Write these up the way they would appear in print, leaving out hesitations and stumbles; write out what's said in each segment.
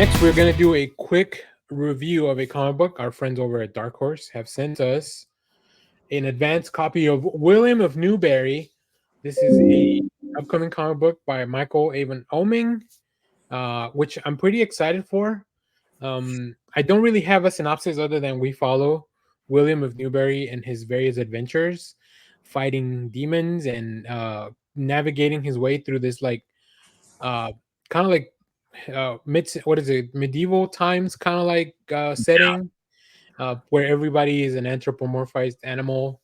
Next, we're going to do a quick review of a comic book. Our friends over at Dark Horse have sent us an advanced copy of William of Newbury. This is a upcoming comic book by Michael Avon Oeming, which I'm pretty excited for. I don't really have a synopsis other than we follow William of Newbury and his various adventures, fighting demons and navigating his way through this kind of like medieval times kind of like setting, where everybody is an anthropomorphized animal,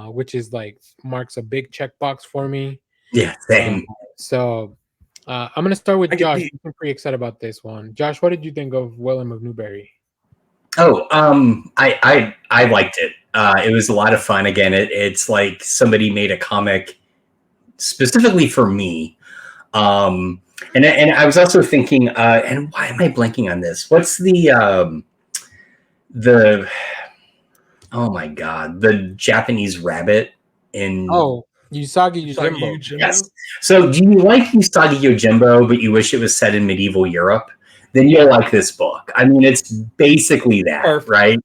which is like marks a big checkbox for me. Yeah, same. So I'm gonna start with Josh. I'm pretty excited about this one. Josh, what did you think of William of Newbury? Oh, I liked it. It was a lot of fun. Again, it's like somebody made a comic specifically for me. And I was also thinking, and why am I blanking on this? What's the oh my god, the Japanese rabbit in Usagi Yojimbo. Yes. So do you like Usagi Yojimbo, but you wish it was set in medieval Europe? Then you'll like this book. I mean, it's basically that, right?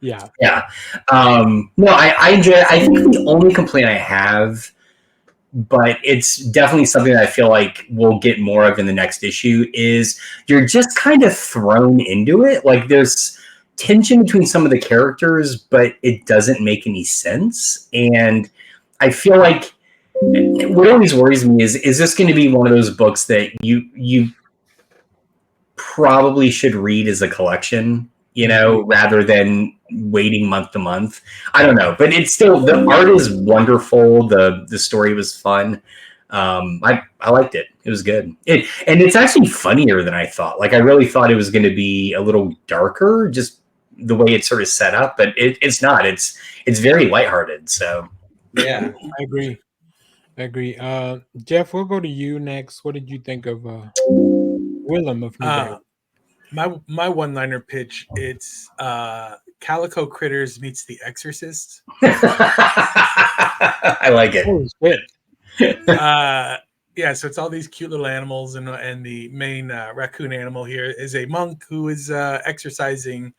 Yeah. Yeah. No, I enjoy it. I think the only complaint I have, but it's definitely something that I feel like we'll get more of in the next issue, is you're just kind of thrown into it. Like there's tension between some of the characters, but it doesn't make any sense. And I feel like what always worries me is this going to be one of those books that you probably should read as a collection, rather than waiting month to month. I don't know, but it's still, the art is wonderful. The story was fun. I liked it. It was good. And it's actually funnier than I thought. Like I really thought it was going to be a little darker, just the way it's sort of set up, but it's not. It's very lighthearted. So yeah, I agree. Jeff, we'll go to you next. What did you think of William of Newbury? My one-liner pitch, it's Calico Critters meets The Exorcist. I like it. Yeah, so it's all these cute little animals, and the main raccoon animal here is a monk who is exorcising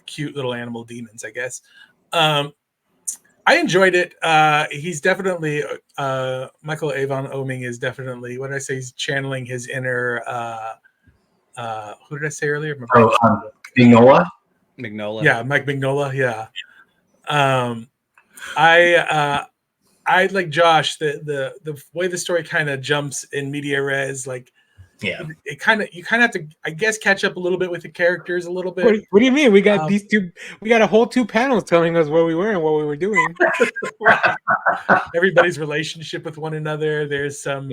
cute little animal demons, I guess. I enjoyed it. He's definitely Michael Avon Oeming is definitely, what did I say? He's channeling his inner. Who did I say earlier? Mignola. Yeah, Mike Mignola. Yeah. I like Josh. The way the story kind of jumps in media res, like. Yeah, you kind of have to, I guess, catch up a little bit with the characters a little bit. What do you mean? We got these two. We got a whole 2 panels telling us where we were and what we were doing. Everybody's relationship with one another. There's some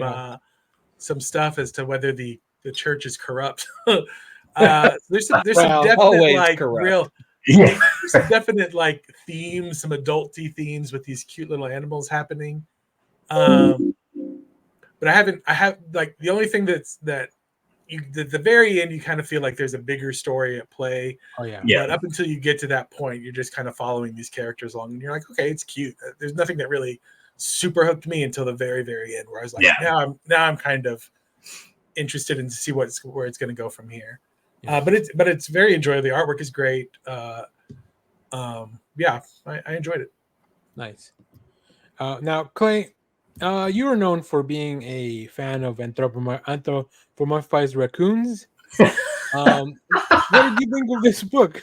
stuff as to whether the church is corrupt. There's some definite like corrupt. There's some definite like themes, some adulty themes with these cute little animals happening. But I have like the only thing at the very end, you kind of feel like there's a bigger story at play. Oh yeah. But up until you get to that point, you're just kind of following these characters along, and you're like, okay, it's cute. There's nothing that really super hooked me until the very, very end, where I was like, now I'm kind of interested in to see where it's going to go from here. Yeah. But it's very enjoyable. The artwork is great. I enjoyed it. Nice. Now, Clay, you are known for being a fan of anthropomorphized raccoons. What did you think of this book?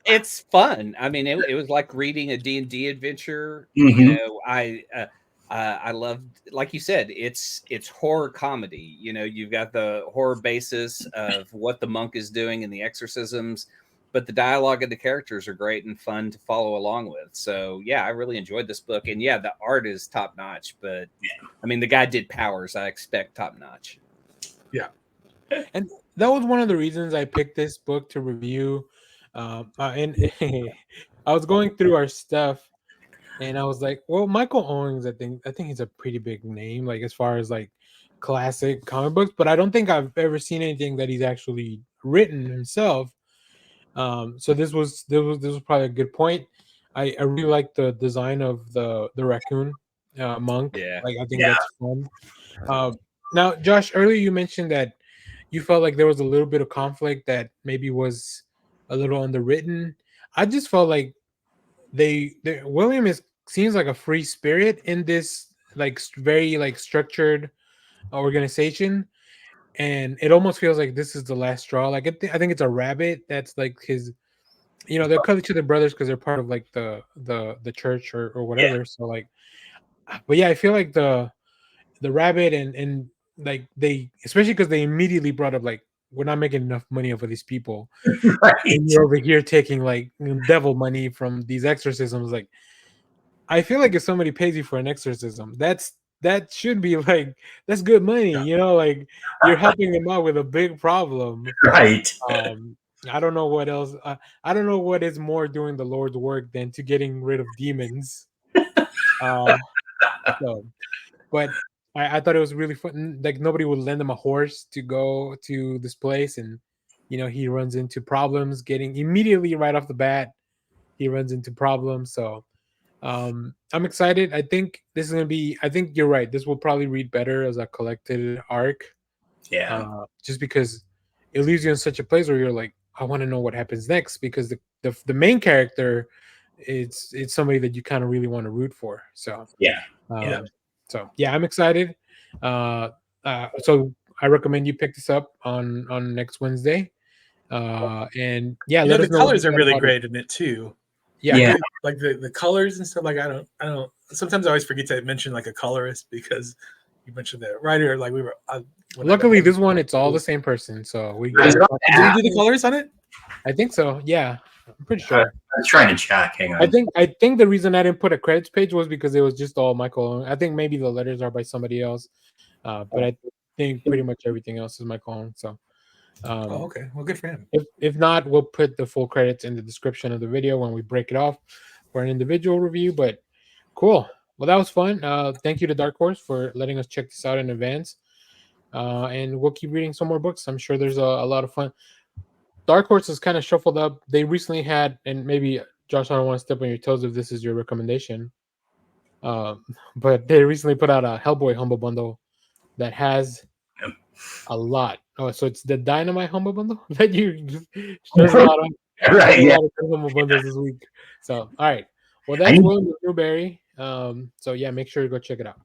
It's fun. I mean, it was like reading a D&D adventure. Mm-hmm. I loved, like you said, it's horror comedy. You've got the horror basis of what the monk is doing in the exorcisms, but the dialogue and the characters are great and fun to follow along with. So yeah, I really enjoyed this book. And yeah, the art is top notch, but I mean, the guy did Powers. I expect top notch. Yeah. And that was one of the reasons I picked this book to review. And I was going through our stuff and I was like, well, Michael Owens, I think he's a pretty big name, like as far as like classic comic books, but I don't think I've ever seen anything that he's actually written himself. So this was probably a good point. I really like the design of the raccoon monk. Yeah. Like I think that's fun. Now, Josh, earlier you mentioned that you felt like there was a little bit of conflict that maybe was a little underwritten. I just felt like William seems like a free spirit in this like very like structured organization, and it almost feels like this is the last straw. Like I think it's a rabbit that's like his. They're called each other brothers because they're part of like the church or whatever. So like, but yeah, I feel like the rabbit and like they, especially because they immediately brought up like, we're not making enough money off of these people, Right. and you're over here taking like devil money from these exorcisms. Like, I feel like if somebody pays you for an exorcism, that should be like, that's good money, like you're helping them out with a big problem. Right. I don't know what else. I don't know what is more doing the Lord's work than to getting rid of demons. So, but I thought it was really fun. Like nobody would lend him a horse to go to this place, and he runs into problems. Getting immediately right off the bat, he runs into problems. So I'm excited. I think this is gonna be. I think you're right. This will probably read better as a collected arc. Yeah. Just because it leaves you in such a place where you're like, I want to know what happens next, because the main character, it's somebody that you kind of really want to root for. So Yeah. So yeah, I'm excited. So I recommend you pick this up on next Wednesday. And yeah, let the us know colors are really great in it too. Yeah. Like the colors and stuff. Like I don't. Sometimes I always forget to mention like a colorist because you mentioned the writer. Like we were. Luckily, this one it's all the same person. So we Is it on the Did app? you do the colors on it? I think so. Yeah, I'm pretty sure. I was trying to check. Hang on. I think the reason I didn't put a credits page was because it was just all Michael. I think maybe the letters are by somebody else, but I think pretty much everything else is Michael Owen. So, Okay. Well, good for him. If not, we'll put the full credits in the description of the video when we break it off for an individual review. But cool. Well, that was fun. Thank you to Dark Horse for letting us check this out in advance. And we'll keep reading some more books. I'm sure there's a lot of fun. Dark Horse is kind of shuffled up. They recently had, and maybe Josh, I don't want to step on your toes if this is your recommendation, but they recently put out a Hellboy Humble Bundle that has a lot. Oh, so it's the Dynamite Humble Bundle that there's a lot of Right. a Yeah. lot of humble bundles this week. So all right, well that's William Newbury. So yeah, make sure to go check it out.